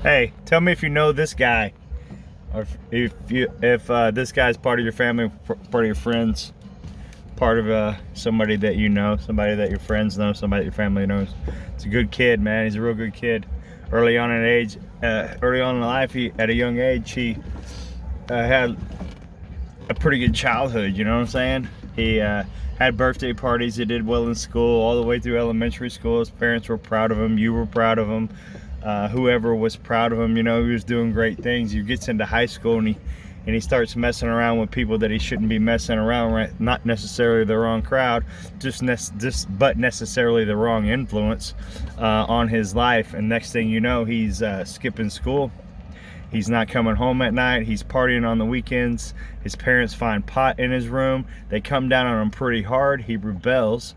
Hey, tell me if you know this guy, or if this guy's part of your family, part of your friends, part of somebody that you know, somebody that your friends know, somebody that your family knows. It's a good kid, man. He's a real good kid. Early on in life, at a young age, he had a pretty good childhood. You know what I'm saying? He had birthday parties. He did well in school, all the way through elementary school. His parents were proud of him. You were proud of him. Whoever was proud of him, you know, he was doing great things. He gets into high school and he starts messing around with people that he shouldn't be messing around with. Not necessarily the wrong crowd, but necessarily the wrong influence on his life. And next thing you know, he's skipping school. He's not coming home at night. He's partying on the weekends. His parents find pot in his room. They come down on him pretty hard. He rebels.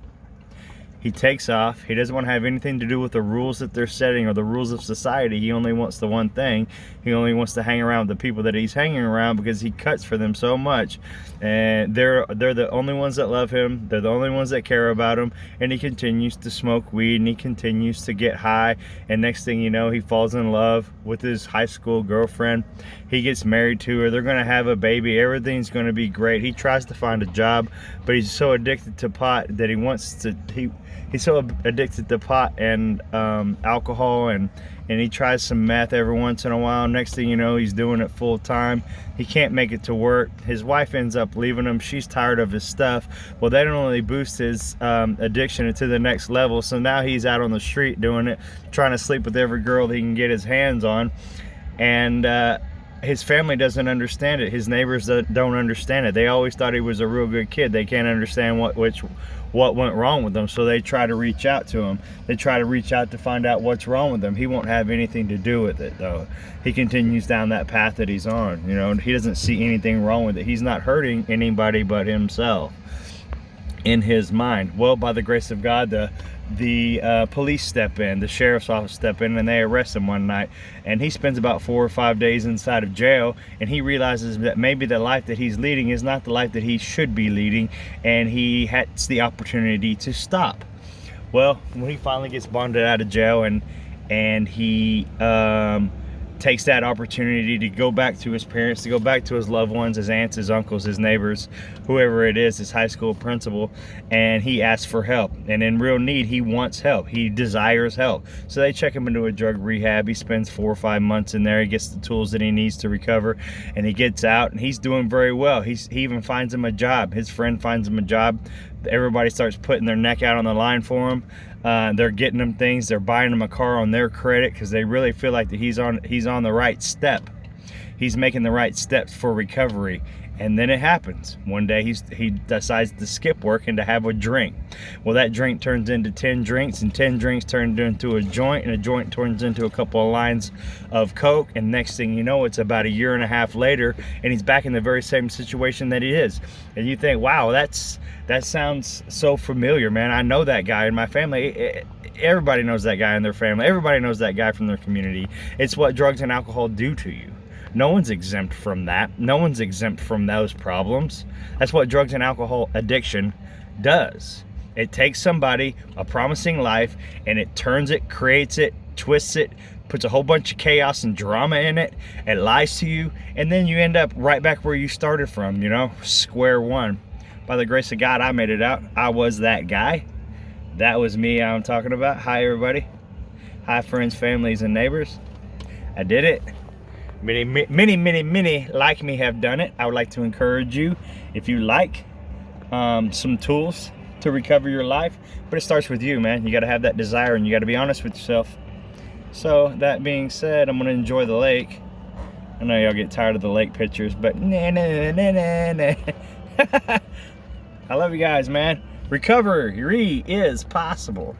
He takes off. He doesn't want to have anything to do with the rules that they're setting or the rules of society. He only wants the one thing. He only wants to hang around with the people that he's hanging around because he cuts for them so much. And they're the only ones that love him. They're the only ones that care about him. And he continues to smoke weed and he continues to get high. And next thing you know, he falls in love with his high school girlfriend. He gets married to her. They're going to have a baby. Everything's going to be great. He tries to find a job, but he's so addicted to pot that he's so addicted to pot and alcohol, and he tries some meth every once in a while. Next thing you know, he's doing it full time. He can't make it to work. His wife ends up leaving him. She's tired of his stuff. Well, that only boosts his addiction to the next level. So now he's out on the street doing it, trying to sleep with every girl that he can get his hands on. And his family doesn't understand it. His neighbors don't understand it. They always thought he was a real good kid. They can't understand what went wrong with him, so they try to reach out to him. They try to reach out to find out what's wrong with him. He won't have anything to do with it, though. He continues down that path that he's on. You know, he doesn't see anything wrong with it. He's not hurting anybody but himself in his mind. Well, by the grace of God, the police step in, the sheriff's office step in, and they arrest him one night. And he spends about 4 or 5 days inside of jail, and he realizes that maybe the life that he's leading is not the life that he should be leading, and he has the opportunity to stop. Well, when he finally gets bonded out of jail and he takes that opportunity to go back to his parents, to go back to his loved ones, his aunts, his uncles, his neighbors, whoever it is, his high school principal, and he asks for help. And in real need, he wants help. He desires help. So they check him into a drug rehab. He spends 4 or 5 months in there. He gets the tools that he needs to recover, and he gets out, and he's doing very well. He even finds him a job. His friend finds him a job. Everybody starts putting their neck out on the line for him. They're getting him things. They're buying him a car on their credit because they really feel like that he's on the right step. He's making the right steps for recovery. And then it happens. One day he decides to skip work and to have a drink. Well, that drink turns into 10 drinks, and 10 drinks turn into a joint, and a joint turns into a couple of lines of coke. And next thing you know, it's about 1.5 years later, and he's back in the very same situation that he is. And you think, wow, that sounds so familiar, man. I know that guy in my family. Everybody knows that guy in their family. Everybody knows that guy from their community. It's what drugs and alcohol do to you. No one's exempt from that. No one's exempt from those problems. That's what drugs and alcohol addiction does. It takes somebody, a promising life, and it turns it, creates it, twists it, puts a whole bunch of chaos and drama in it. It lies to you, and then you end up right back where you started from, you know, square one. By the grace of God, I made it out. I was that guy. That was me I'm talking about. Hi, everybody. Hi, friends, families, and neighbors. I did it. Many like me have done it. I would like to encourage you, if you like some tools to recover your life, but it starts with you, man. You got to have that desire, and you got to be honest with yourself. So that being said, I'm going to enjoy the lake. I know y'all get tired of the lake pictures, but I love you guys, man. Recovery is possible.